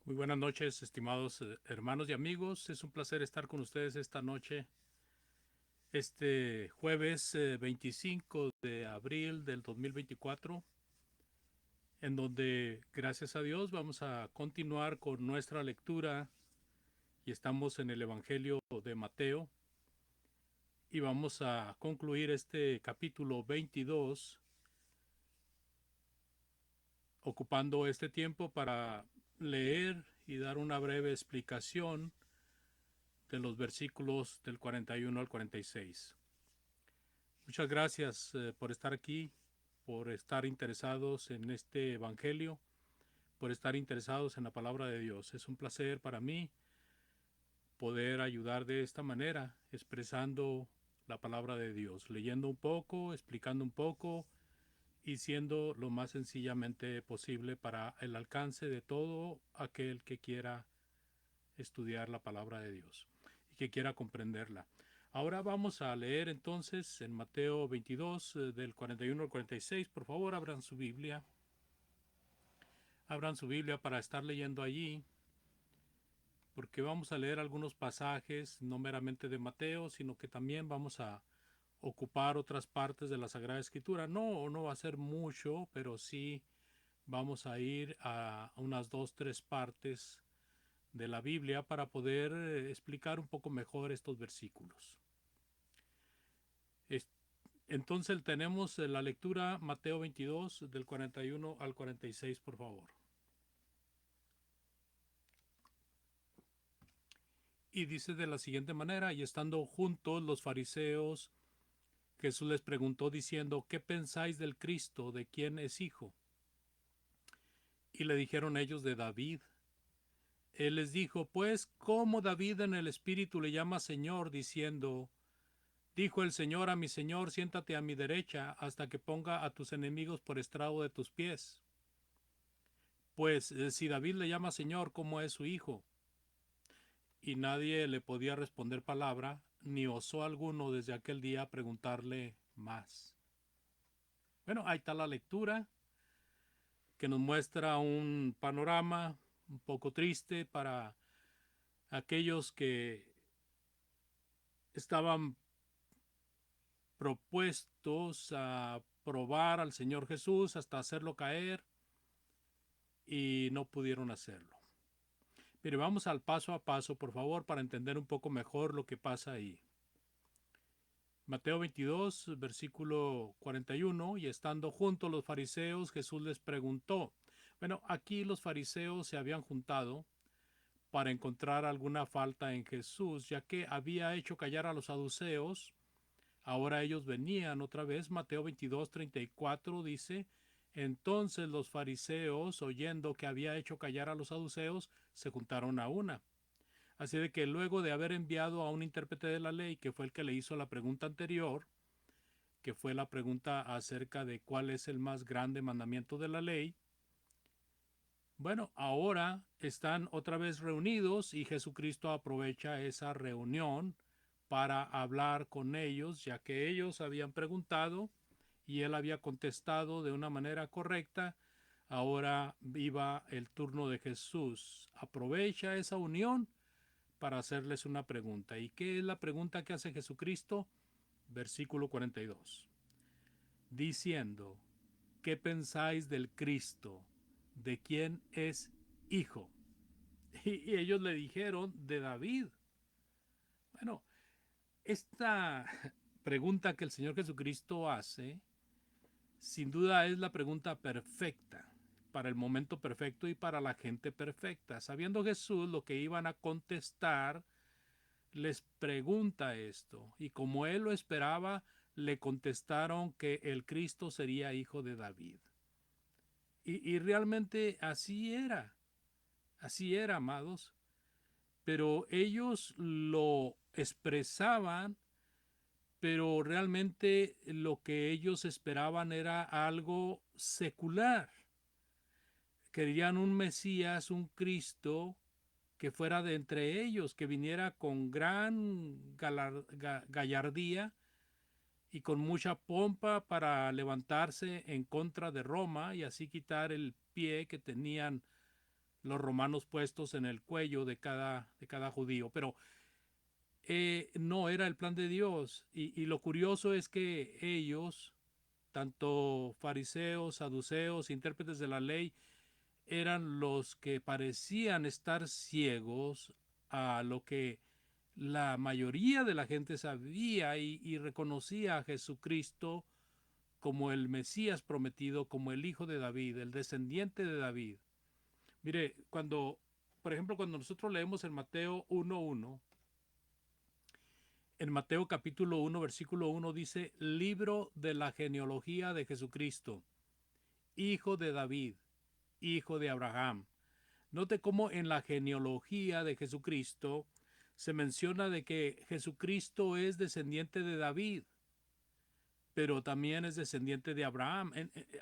Muy buenas noches, estimados hermanos y amigos. Es un placer estar con ustedes esta noche, este jueves 25 de abril del 2024, en donde, gracias a Dios, vamos a continuar con nuestra lectura y estamos en el Evangelio de Mateo y vamos a concluir este capítulo 22, ocupando este tiempo para leer y dar una breve explicación de los versículos del 41 al 46. Muchas gracias por estar aquí, por estar interesados en este Evangelio, por estar interesados en la palabra de Dios. Es un placer para mí poder ayudar de esta manera, expresando la palabra de Dios, leyendo un poco, explicando un poco y siendo lo más sencillamente posible para el alcance de todo aquel que quiera estudiar la palabra de Dios y que quiera comprenderla. Ahora vamos a leer entonces en Mateo 22 del 41 al 46. Por favor, abran su Biblia. Abran su Biblia para estar leyendo allí, porque vamos a leer algunos pasajes, no meramente de Mateo, sino que también vamos a ocupar otras partes de la Sagrada Escritura. No va a ser mucho, pero sí vamos a ir a unas dos, tres partes de la Biblia para poder explicar un poco mejor estos versículos. Entonces tenemos la lectura Mateo 22 del 41 al 46, por favor. Y dice de la siguiente manera: y estando juntos los fariseos, Jesús les preguntó diciendo: ¿qué pensáis del Cristo? ¿De quién es hijo? Y le dijeron ellos: de David. Él les dijo: pues, ¿cómo David en el Espíritu le llama Señor, diciendo: dijo el Señor a mi Señor, siéntate a mi derecha, hasta que ponga a tus enemigos por estrado de tus pies? Pues si David le llama Señor, ¿cómo es su hijo? Y nadie le podía responder palabra, ni osó alguno desde aquel día preguntarle más. Bueno, ahí está la lectura, que nos muestra un panorama un poco triste para aquellos que estaban propuestos a probar al Señor Jesús hasta hacerlo caer y no pudieron hacerlo. Mire, vamos al paso a paso, por favor, para entender un poco mejor lo que pasa ahí. Mateo 22, versículo 41, y estando juntos los fariseos, Jesús les preguntó. Bueno, aquí los fariseos se habían juntado para encontrar alguna falta en Jesús, ya que había hecho callar a los saduceos. Ahora ellos venían otra vez. Mateo 22, 34 dice: entonces los fariseos, oyendo que había hecho callar a los saduceos, se juntaron a una. Así de que luego de haber enviado a un intérprete de la ley, que fue el que le hizo la pregunta anterior, que fue la pregunta acerca de cuál es el más grande mandamiento de la ley, bueno, ahora están otra vez reunidos y Jesucristo aprovecha esa reunión para hablar con ellos, ya que ellos habían preguntado y él había contestado de una manera correcta. Ahora iba el turno de Jesús. Aprovecha esa unión para hacerles una pregunta. ¿Y qué es la pregunta que hace Jesucristo? Versículo 42. Diciendo: ¿qué pensáis del Cristo? ¿De quién es hijo? Y ellos le dijeron: de David. Bueno, esta pregunta que el Señor Jesucristo hace, sin duda es la pregunta perfecta, para el momento perfecto y para la gente perfecta. Sabiendo Jesús lo que iban a contestar, les pregunta esto, y como él lo esperaba, le contestaron que el Cristo sería hijo de David. Y realmente así era, amados, pero ellos lo expresaban, pero realmente lo que ellos esperaban era algo secular. Querían un Mesías, un Cristo que fuera de entre ellos, que viniera con gran gallardía y con mucha pompa para levantarse en contra de Roma y así quitar el pie que tenían los romanos puestos en el cuello de cada judío, pero no era el plan de Dios. Y lo curioso es que ellos, tanto fariseos, saduceos, intérpretes de la ley, eran los que parecían estar ciegos a lo que la mayoría de la gente sabía y reconocía a Jesucristo como el Mesías prometido, como el hijo de David, el descendiente de David. Mire, por ejemplo, cuando nosotros leemos en Mateo 1.1, en Mateo capítulo 1, versículo 1 dice, libro de la genealogía de Jesucristo, hijo de David, hijo de Abraham. Note cómo en la genealogía de Jesucristo se menciona de que Jesucristo es descendiente de David, pero también es descendiente de Abraham.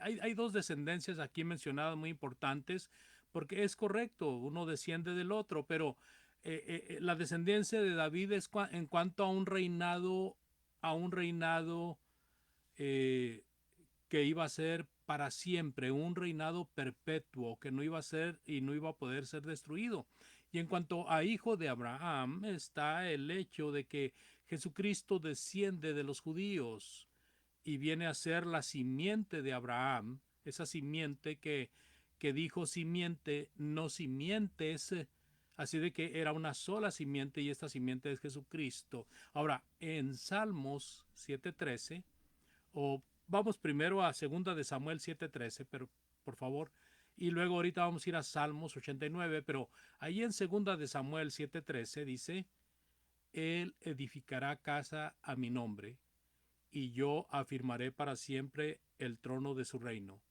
Hay dos descendencias aquí mencionadas muy importantes, porque es correcto, uno desciende del otro, pero la descendencia de David es en cuanto a un reinado eh, que iba a ser para siempre, un reinado perpetuo, que no iba a ser y no iba a poder ser destruido. Y en cuanto a hijo de Abraham, está el hecho de que Jesucristo desciende de los judíos y viene a ser la simiente de Abraham, esa simiente que dijo simiente, no simientes, así de que era una sola simiente y esta simiente es Jesucristo. Ahora, en Salmos 7:13, o vamos primero a segunda de Samuel 7:13, pero por favor, y luego ahorita vamos a ir a Salmos 89, pero ahí en segunda de Samuel 7:13 dice, Él edificará casa a mi nombre, y yo afirmaré para siempre el trono de su reino.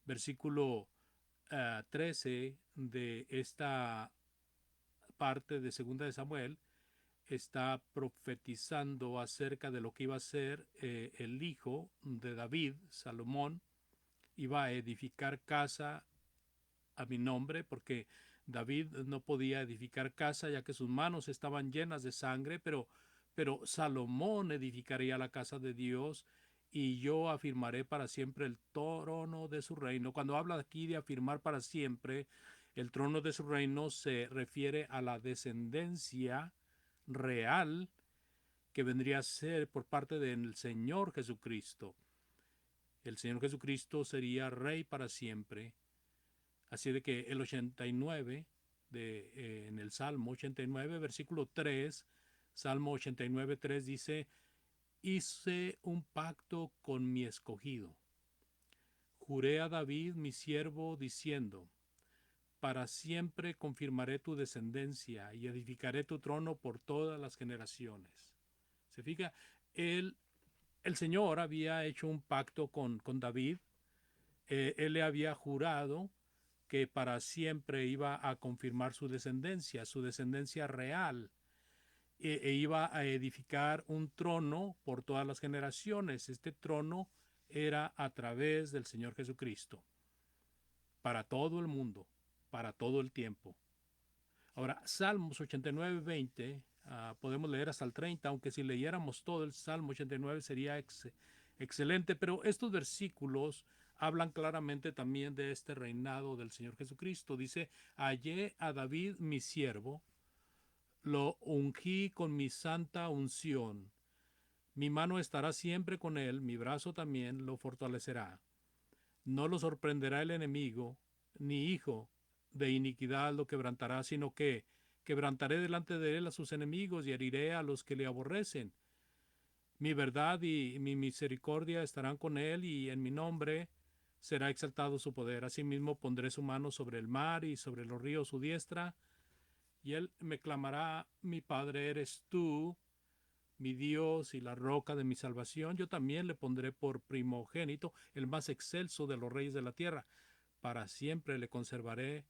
Versículo 13 de esta parte de segunda de Samuel está profetizando acerca de lo que iba a ser el hijo de David, Salomón, iba a edificar casa a mi nombre, porque David no podía edificar casa ya que sus manos estaban llenas de sangre, pero Salomón edificaría la casa de Dios y yo afirmaré para siempre el trono de su reino. Cuando habla aquí de afirmar para siempre el trono de su reino, se refiere a la descendencia real que vendría a ser por parte del Señor Jesucristo. El Señor Jesucristo sería rey para siempre. Así de que el 89 en el Salmo 89, versículo 3, Salmo 89, 3 dice, hice un pacto con mi escogido. Juré a David mi siervo diciendo, para siempre confirmaré tu descendencia y edificaré tu trono por todas las generaciones. Se fija, el, el Señor había hecho un pacto con David. Él le había jurado que para siempre iba a confirmar su descendencia real, iba a edificar un trono por todas las generaciones. Este trono era a través del Señor Jesucristo, para todo el mundo, para todo el tiempo. Ahora, Salmos 89, 20, podemos leer hasta el 30, aunque si leyéramos todo el Salmo 89 sería excelente, pero estos versículos hablan claramente también de este reinado del Señor Jesucristo. Dice, hallé a David mi siervo, lo ungí con mi santa unción. Mi mano estará siempre con él, mi brazo también lo fortalecerá. No lo sorprenderá el enemigo, ni hijo de iniquidad lo quebrantará, sino que quebrantaré delante de él a sus enemigos y heriré a los que le aborrecen. Mi verdad y mi misericordia estarán con él, y en mi nombre será exaltado su poder. Asimismo pondré su mano sobre el mar y sobre los ríos su diestra, y él me clamará, mi Padre eres tú, mi Dios y la roca de mi salvación. Yo también le pondré por primogénito, el más excelso de los reyes de la tierra. Para siempre le conservaré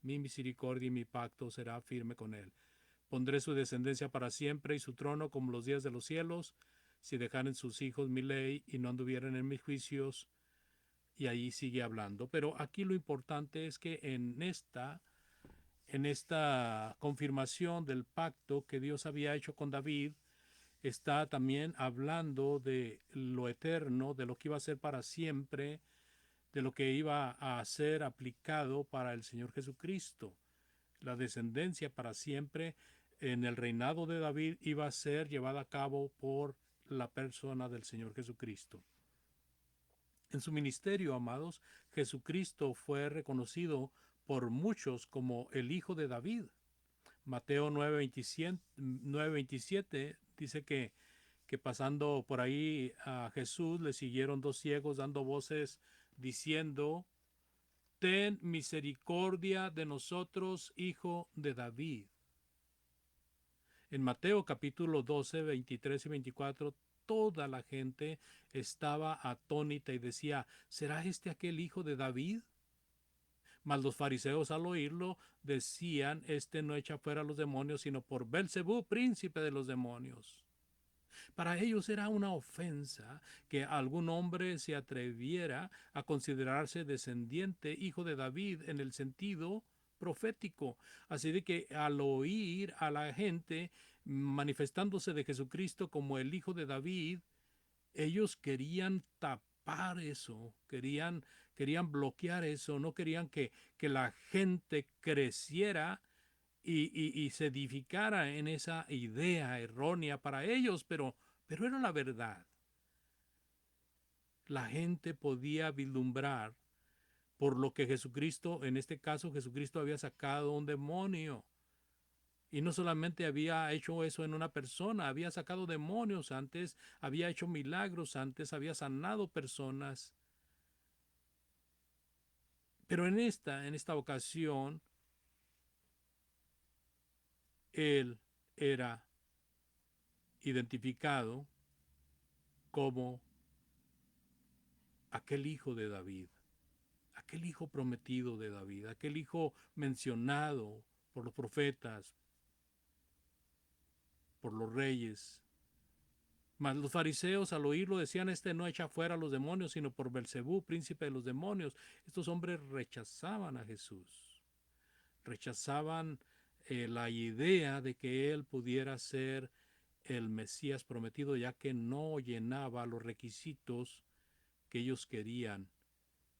mi misericordia y mi pacto será firme con él. Pondré su descendencia para siempre y su trono como los días de los cielos, si dejaren sus hijos mi ley y no anduvieran en mis juicios. Y ahí sigue hablando. Pero aquí lo importante es que en esta confirmación del pacto que Dios había hecho con David, está también hablando de lo eterno, de lo que iba a ser para siempre, de lo que iba a ser aplicado para el Señor Jesucristo. La descendencia para siempre en el reinado de David iba a ser llevada a cabo por la persona del Señor Jesucristo. En su ministerio, amados, Jesucristo fue reconocido por muchos como el Hijo de David. Mateo 9:27 dice que pasando por ahí a Jesús le siguieron dos ciegos dando voces diciendo: ten misericordia de nosotros, Hijo de David. En Mateo capítulo 12, 23 y 24, toda la gente estaba atónita y decía: ¿será este aquel hijo de David? Mas los fariseos al oírlo decían: este no echa fuera a los demonios, sino por Belcebú, príncipe de los demonios. Para ellos era una ofensa que algún hombre se atreviera a considerarse descendiente, hijo de David, en el sentido profético. Así de que al oír a la gente manifestándose de Jesucristo como el hijo de David, ellos querían tapar eso, querían bloquear eso, no querían que la gente creciera y se edificara en esa idea errónea para ellos, pero era la verdad. La gente podía vislumbrar por lo que Jesucristo, en este caso Jesucristo había sacado un demonio. Y no solamente había hecho eso en una persona, había sacado demonios antes, había hecho milagros antes, había sanado personas. Pero en esta ocasión, él era identificado como aquel hijo de David, aquel hijo prometido de David, aquel hijo mencionado por los profetas, por los reyes. Mas los fariseos al oírlo decían: este no echa fuera a los demonios, sino por Belcebú, príncipe de los demonios. Estos hombres rechazaban a Jesús, rechazaban la idea de que él pudiera ser el Mesías prometido, ya que no llenaba los requisitos que ellos querían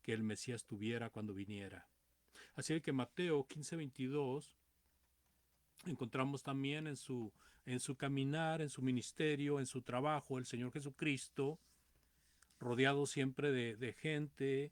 que el Mesías tuviera cuando viniera. Así que Mateo 15:22 encontramos también en su caminar, en su ministerio, en su trabajo, el Señor Jesucristo, rodeado siempre de gente,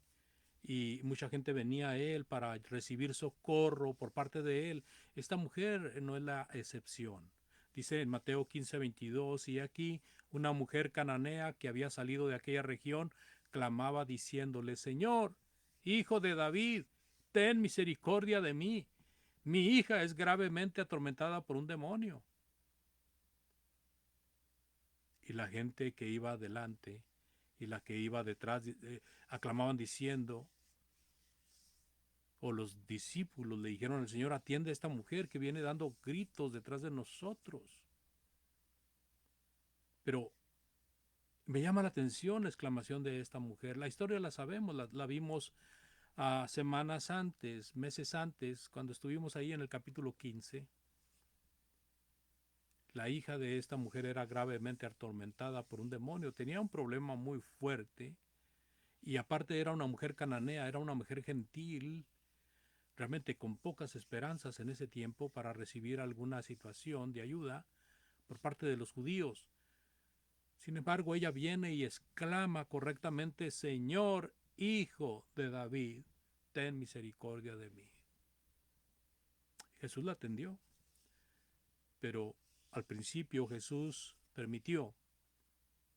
y mucha gente venía a él para recibir socorro por parte de él. Esta mujer no es la excepción. Dice en Mateo 15:22, y aquí una mujer cananea que había salido de aquella región clamaba diciéndole: Señor, hijo de David, ten misericordia de mí. Mi hija es gravemente atormentada por un demonio. Y la gente que iba adelante y la que iba detrás aclamaban diciendo, o los discípulos le dijeron al Señor: atiende a esta mujer que viene dando gritos detrás de nosotros. Pero me llama la atención la exclamación de esta mujer. La historia la sabemos, la vimos semanas antes, meses antes, cuando estuvimos ahí en el capítulo 15. La hija de esta mujer era gravemente atormentada por un demonio, tenía un problema muy fuerte, y aparte era una mujer cananea, era una mujer gentil, realmente con pocas esperanzas en ese tiempo para recibir alguna situación de ayuda por parte de los judíos. Sin embargo, ella viene y exclama correctamente: Señor, hijo de David, ten misericordia de mí. Jesús la atendió, pero al principio Jesús permitió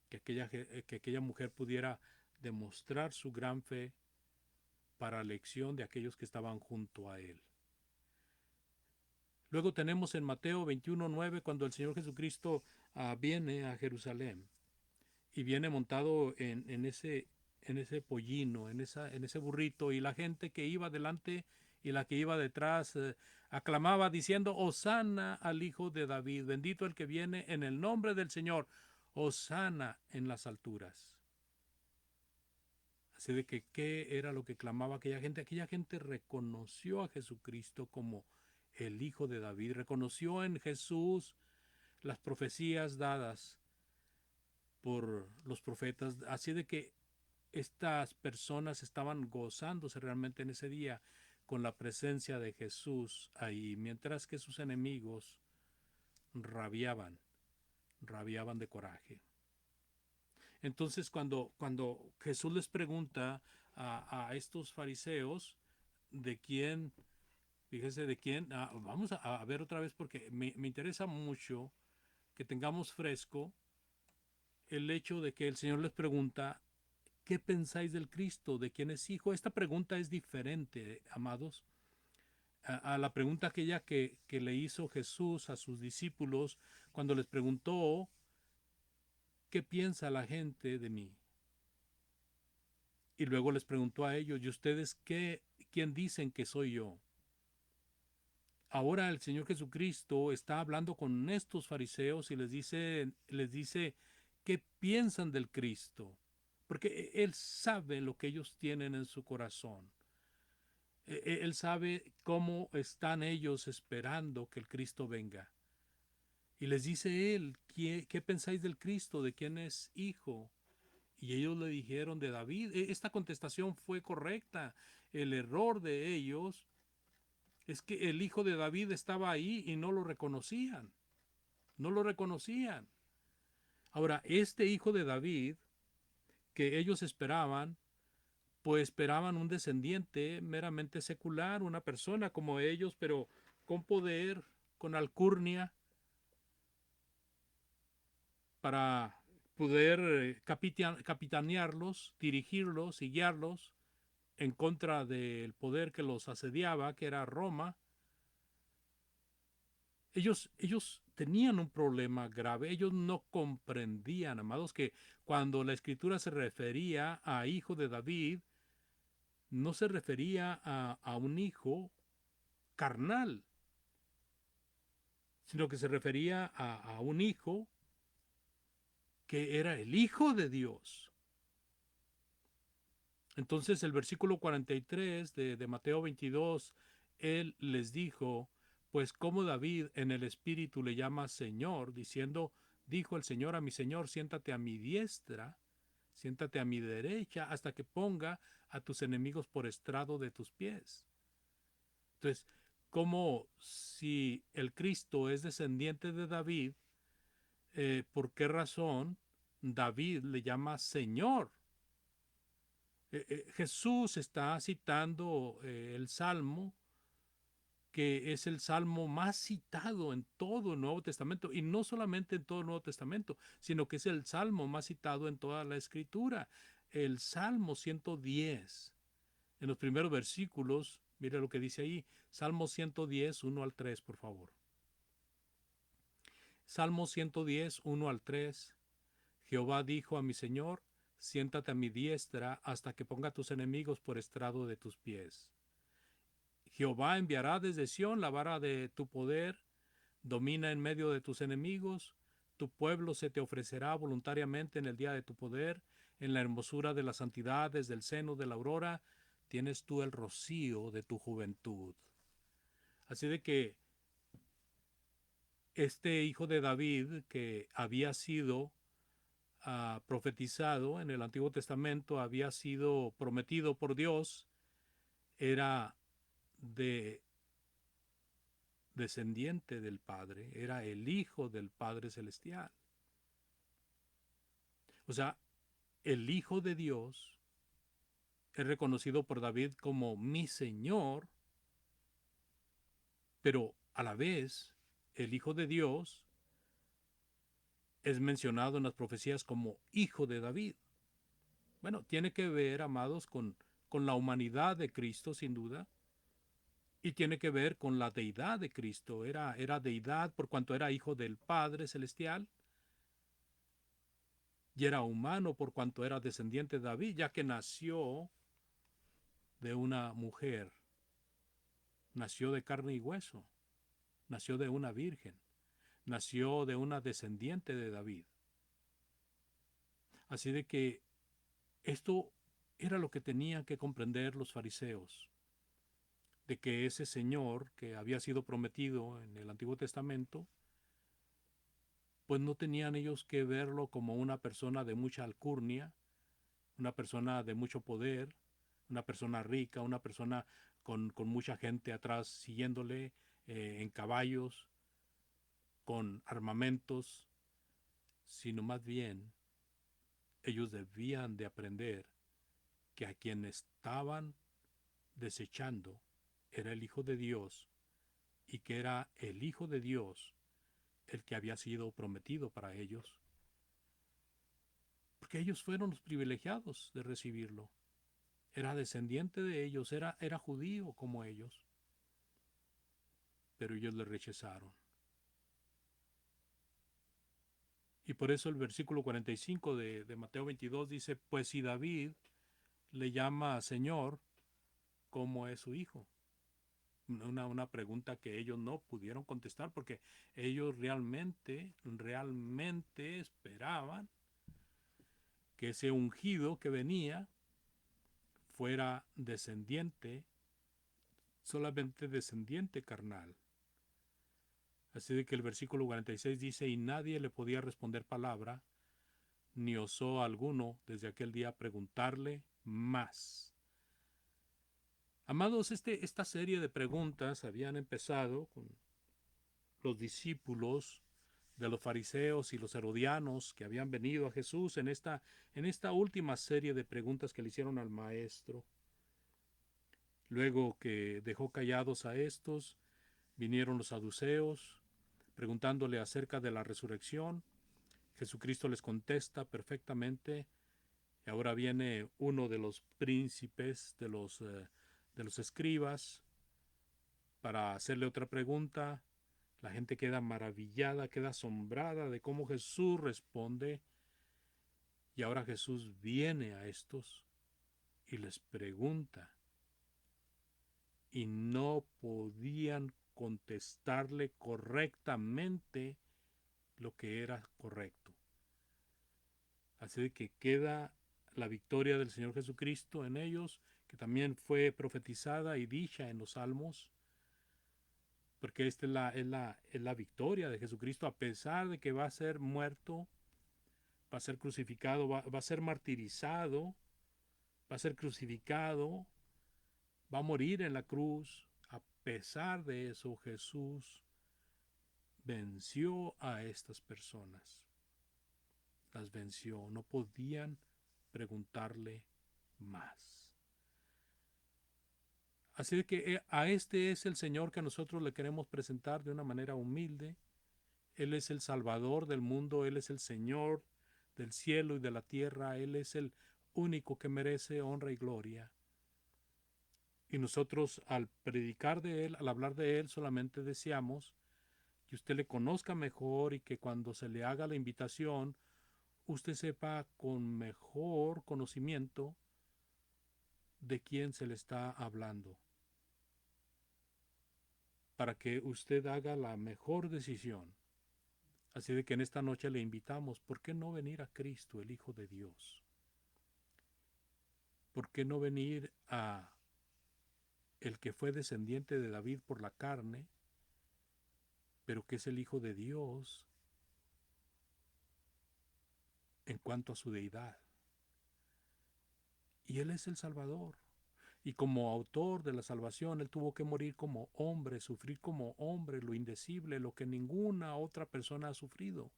que aquella mujer pudiera demostrar su gran fe para elección de aquellos que estaban junto a él. Luego tenemos en Mateo 21:9 cuando el Señor Jesucristo viene a Jerusalén y viene montado en ese pollino, en ese burrito, y la gente que iba delante y la que iba detrás aclamaba diciendo: Hosana al Hijo de David, bendito el que viene en el nombre del Señor, Hosana en las alturas. Así de que, ¿qué era lo que clamaba aquella gente? Aquella gente reconoció a Jesucristo como el Hijo de David, reconoció en Jesús las profecías dadas por los profetas. Así de que estas personas estaban gozándose realmente en ese día con la presencia de Jesús ahí, mientras que sus enemigos rabiaban, rabiaban de coraje. Entonces, cuando Jesús les pregunta a estos fariseos de quién, fíjese de quién, vamos a ver otra vez porque me interesa mucho que tengamos fresco el hecho de que el Señor les pregunta, ¿qué pensáis del Cristo? ¿De quién es hijo? Esta pregunta es diferente, amados, a la pregunta aquella que le hizo Jesús a sus discípulos cuando les preguntó, ¿qué piensa la gente de mí? Y luego les preguntó a ellos, ¿y ustedes quién dicen que soy yo? Ahora el Señor Jesucristo está hablando con estos fariseos y les dice qué piensan del Cristo, porque Él sabe lo que ellos tienen en su corazón. Él sabe cómo están ellos esperando que el Cristo venga. Y les dice Él, ¿qué pensáis del Cristo? ¿De quién es hijo? Y ellos le dijeron de David. Esta contestación fue correcta. El error de ellos es que el hijo de David estaba ahí y no lo reconocían. No lo reconocían. Ahora, este hijo de David que ellos esperaban, pues esperaban un descendiente meramente secular, una persona como ellos, pero con poder, con alcurnia, para poder capitanearlos, dirigirlos y guiarlos en contra del poder que los asediaba, que era Roma. Ellos tenían un problema grave, ellos no comprendían, amados, que cuando la escritura se refería a hijo de David, no se refería a un hijo carnal, sino que se refería a un hijo que era el Hijo de Dios. Entonces el versículo 43 de Mateo 22, él les dijo, pues como David en el Espíritu le llama Señor, diciendo, dijo el Señor a mi Señor, siéntate a mi diestra, siéntate a mi derecha, hasta que ponga a tus enemigos por estrado de tus pies. Entonces, como si el Cristo es descendiente de David, ¿por qué razón David le llama Señor? Jesús está citando el Salmo, que es el Salmo más citado en todo el Nuevo Testamento, y no solamente en todo el Nuevo Testamento, sino que es el Salmo más citado en toda la Escritura. El Salmo 110, en los primeros versículos, mire lo que dice ahí, Salmo 110, 1 al 3, por favor. Salmo 110, 1 al 3. Jehová dijo a mi Señor, siéntate a mi diestra hasta que ponga a tus enemigos por estrado de tus pies. Jehová enviará desde Sión la vara de tu poder, domina en medio de tus enemigos, tu pueblo se te ofrecerá voluntariamente en el día de tu poder, en la hermosura de la santidad, desde el seno de la aurora, tienes tú el rocío de tu juventud. Así de que este hijo de David, que había sido profetizado en el Antiguo Testamento, había sido prometido por Dios, era de descendiente del Padre, era el Hijo del Padre Celestial. O sea, el Hijo de Dios es reconocido por David como mi Señor, pero a la vez el Hijo de Dios es mencionado en las profecías como Hijo de David. Bueno, tiene que ver, amados, con la humanidad de Cristo, sin duda, y tiene que ver con la deidad de Cristo. Era deidad por cuanto era hijo del Padre Celestial, y era humano por cuanto era descendiente de David, ya que nació de una mujer, nació de carne y hueso, nació de una virgen, nació de una descendiente de David. Así de que esto era lo que tenían que comprender los fariseos, de que ese Señor que había sido prometido en el Antiguo Testamento, pues no tenían ellos que verlo como una persona de mucha alcurnia, una persona de mucho poder, una persona rica, una persona con mucha gente atrás siguiéndole, en caballos, con armamentos, sino más bien ellos debían de aprender que a quien estaban desechando era el Hijo de Dios y que era el Hijo de Dios el que había sido prometido para ellos, porque ellos fueron los privilegiados de recibirlo. Era descendiente de ellos, era judío como ellos, pero ellos le rechazaron. Y por eso el versículo 45 de Mateo 22 dice, pues si David le llama Señor, ¿cómo es su hijo? Una pregunta que ellos no pudieron contestar porque ellos realmente esperaban que ese ungido que venía fuera descendiente, solamente descendiente carnal. Así de que el versículo 46 dice, y nadie le podía responder palabra, ni osó alguno desde aquel día preguntarle más. Amados, esta serie de preguntas habían empezado con los discípulos de los fariseos y los herodianos que habían venido a Jesús en esta última serie de preguntas que le hicieron al maestro. Luego que dejó callados a estos, vinieron los saduceos preguntándole acerca de la resurrección. Jesucristo les contesta perfectamente. Y ahora viene uno de los príncipes de los escribas para hacerle otra pregunta. La gente queda maravillada, queda asombrada de cómo Jesús responde. Y ahora Jesús viene a estos y les pregunta. Y no podían contestarle correctamente lo que era correcto. Así que queda la victoria del Señor Jesucristo en ellos, que también fue profetizada y dicha en los salmos, porque esta es la victoria de Jesucristo, a pesar de que va a ser muerto, va a ser crucificado, va a ser martirizado, va a ser crucificado, va a morir en la cruz. A pesar de eso, Jesús venció a estas personas, las venció, no podían preguntarle más. Así que a este es el Señor que nosotros le queremos presentar de una manera humilde. Él es el Salvador del mundo, Él es el Señor del cielo y de la tierra, Él es el único que merece honra y gloria. Y nosotros al predicar de Él, al hablar de Él, solamente deseamos que usted le conozca mejor y que cuando se le haga la invitación, usted sepa con mejor conocimiento de quién se le está hablando, para que usted haga la mejor decisión. Así de que en esta noche le invitamos, ¿por qué no venir a Cristo, el Hijo de Dios? ¿Por qué no venir a el que fue descendiente de David por la carne, pero que es el Hijo de Dios en cuanto a su deidad? Y Él es el Salvador. Y como autor de la salvación, Él tuvo que morir como hombre, sufrir como hombre lo indecible, lo que ninguna otra persona ha sufrido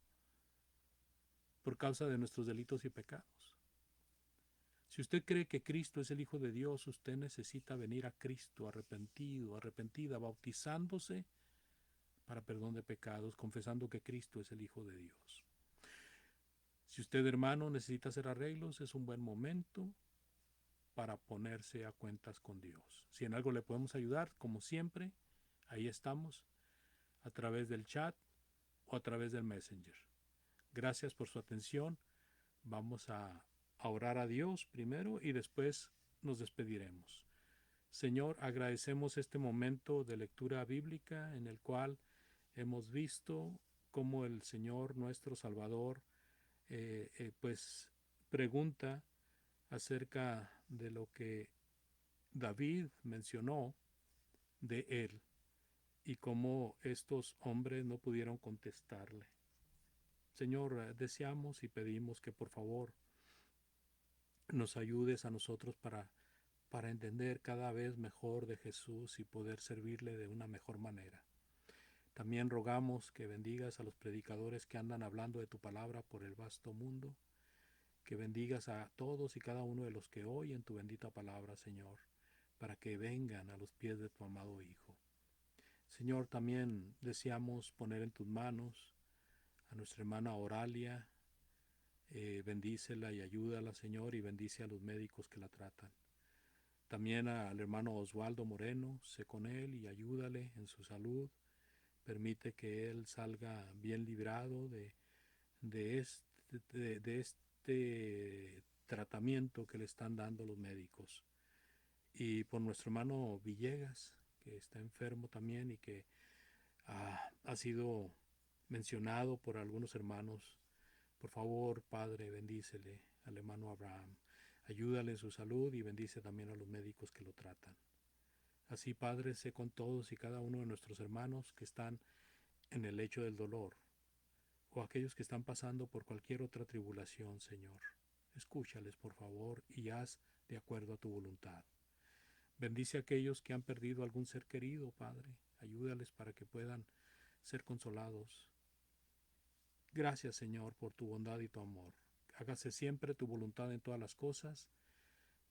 por causa de nuestros delitos y pecados. Si usted cree que Cristo es el Hijo de Dios, usted necesita venir a Cristo arrepentido, arrepentida, bautizándose para perdón de pecados, confesando que Cristo es el Hijo de Dios. Si usted, hermano, necesita hacer arreglos, es un buen momento para ponerse a cuentas con Dios. Si en algo le podemos ayudar, como siempre, ahí estamos, a través del chat o a través del Messenger. Gracias por su atención. Vamos a orar a Dios primero y después nos despediremos. Señor, agradecemos este momento de lectura bíblica en el cual hemos visto cómo el Señor nuestro Salvador pues pregunta acerca de lo que David mencionó de él y cómo estos hombres no pudieron contestarle. Señor, deseamos y pedimos que por favor nos ayudes a nosotros para entender cada vez mejor de Jesús y poder servirle de una mejor manera. También rogamos que bendigas a los predicadores que andan hablando de tu palabra por el vasto mundo, que bendigas a todos y cada uno de los que oyen tu bendita palabra, Señor, para que vengan a los pies de tu amado Hijo. Señor, también deseamos poner en tus manos a nuestra hermana Oralia, bendícela y ayúdala, Señor, y bendice a los médicos que la tratan. También al hermano Oswaldo Moreno, sé con él y ayúdale en su salud. Permite que él salga bien librado de este tratamiento que le están dando los médicos. Y por nuestro hermano Villegas, que está enfermo también y que ha sido mencionado por algunos hermanos. Por favor, Padre, bendícele al hermano Abraham. Ayúdale en su salud y bendice también a los médicos que lo tratan. Así, Padre, sé con todos y cada uno de nuestros hermanos que están en el lecho del dolor o aquellos que están pasando por cualquier otra tribulación, Señor. Escúchales, por favor, y haz de acuerdo a tu voluntad. Bendice a aquellos que han perdido algún ser querido, Padre. Ayúdales para que puedan ser consolados. Gracias, Señor, por tu bondad y tu amor. Hágase siempre tu voluntad en todas las cosas.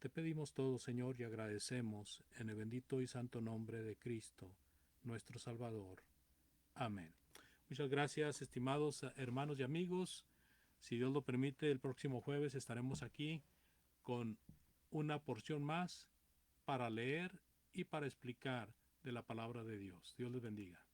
Te pedimos todo, Señor, y agradecemos en el bendito y santo nombre de Cristo, nuestro Salvador. Amén. Muchas gracias, estimados hermanos y amigos. Si Dios lo permite, el próximo jueves estaremos aquí con una porción más para leer y para explicar de la palabra de Dios. Dios les bendiga.